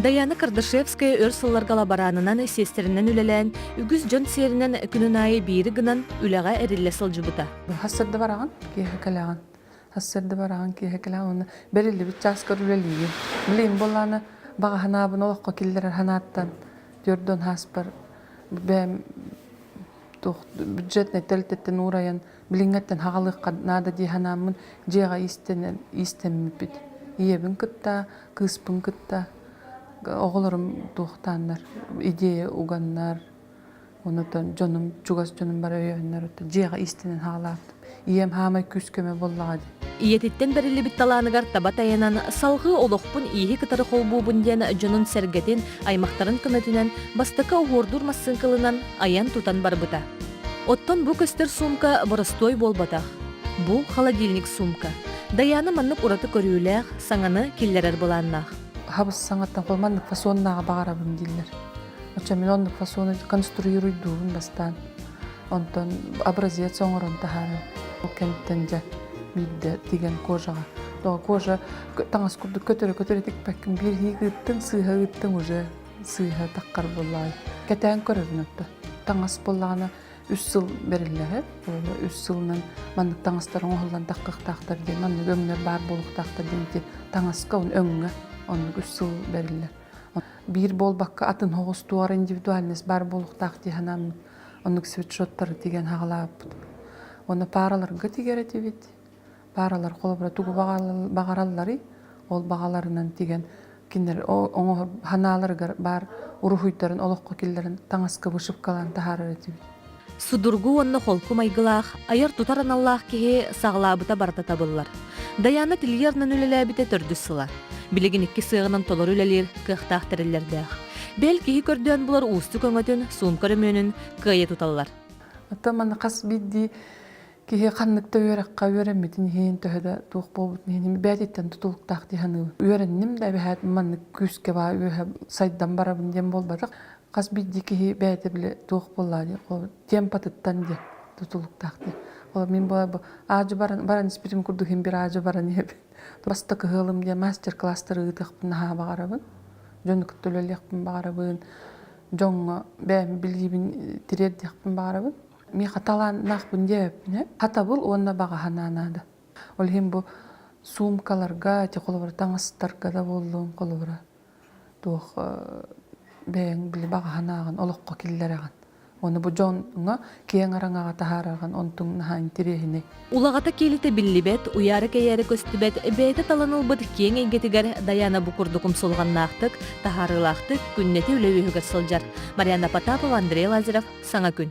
Даяна Кардашевская өр сылларгала баранынан сестеринен үлелен, үгіз жон серинен күнін айы бейірі гынан үләға әрілі сылжыбыта. Хассырды бараған, кейі кәліған. Хассырды бараған, кейі кәліған. Оны бәрілі біт жасқыр үлелейі. Білейін боланы баға ханабын олыққа келдерер ханаттан. Дөрден хаспар. Бәм бюджетный тәлтеттен урайын. Біліңеттен хағалыққа нада дей ханамын жеға истемі біт. Иебін күтті, кыспын күтті. Оғылырым туқтандар, идея уганнар, онытан жонum, чугас жонum бар өйөннөр, жеға истинен хағалаптым. Ием хамай күскөме боллағады. Иететтен бәрілі біт таланығар табат айынан салғы олықпын иехи кытары қолбуыбын ден жонун сәргетін аймақтарын көметінен бастықы оғырдурмасын кылынан аян тутан барбыта. Оттон бұ көстер сумка боростой болбатақ. Бұ холодильник сумка. Даяны маннық ұраты көрүләқ, саңаны келлерер боланнақ. Хабыс саңаттан қолмандық фасоннаға бағарабын дейлер. Оча мен ондық фасоны конструируйдуын бастан. Онтан образец оңырын тахары. Ол кенттен жа бейді деген кожаға. Доға кожа таңас күрді көтөрі текпәккін бір хигіттің сыйға үттің уже сыйға таққар болай. Кәтән көрірін өтті. Таңас болағына 3 сыл берілі. 3 сылынан мандық таңастарын оғылдан таққықтақтар ден. Мандық өңнер бар болуқтақтар ден. Таңасқа он өңі. Onun 3 yıl verirler. Bir bol bakka atın hoğuz tuğar individualiniz bar boluqtaq dihanam. Onun sweatshotları degen hağalap. Onu paralar gıtigere tevit. Paralar kolabra tuğu bağaralları. Ol bağalarından degen kinler onu hanalar bar uruhuytların oluqqa killerin taŋaska bışıp kalan taharara tevit. Судургу онны холку майгылах, айыр тутаран Аллах кеге сағлабыта барта табыллар. Даяна тилгернен үлеләбите төрді сыла. Билеген 2 сығынан толар үлелер, кықтақ тәрелердәқ. Бәл кеге көрден бұлар уысты көңөтін, суым көрімөнін күйе тұталар. Атаманы қас бидді кеге қаннықта өраққа өреметін хейін төхеді туық болбытын хейін бәдеттен тұтылықтақ дейханы. Өреннім дәбі хәт манны күске ба сайдан барабын дем болбадық. Қас бидді кеге бәді біле туық болады. Темпатыттан де тұтылықтақ де. Мен бұл ажы баран испирим күрді хем бір ажы баран ебі. Бастықы ғылым де мастер-кластары ұтықпын наға бағарабын. Жөні күттілеліқпін бағарабын. Жоңы бәм білгейбін тиреддіқпін бағарабын. Мен қаталан нақпын дебіппін. Қата бұл онына баға хананады. Ол хем бұл сумкаларға, қолыбыра таңыстарға да болуын қолыбыра. Туық бәң білі баға ханаған, олыққа келдер аған. Оны бұ жоңға кейін араңаға тахараған онтың наға интерехіне. Улағата келіті білі бәт, уяры кәйәрі көсті бәт, бәйті таланыл бұд кейін әйгетігер Даяна бұқұрдықым солған нақтық, тахарылақтық күннеті үлі өйігір сылжар. Марьяна Потапова, Андрей Лазарев, Саңа күн.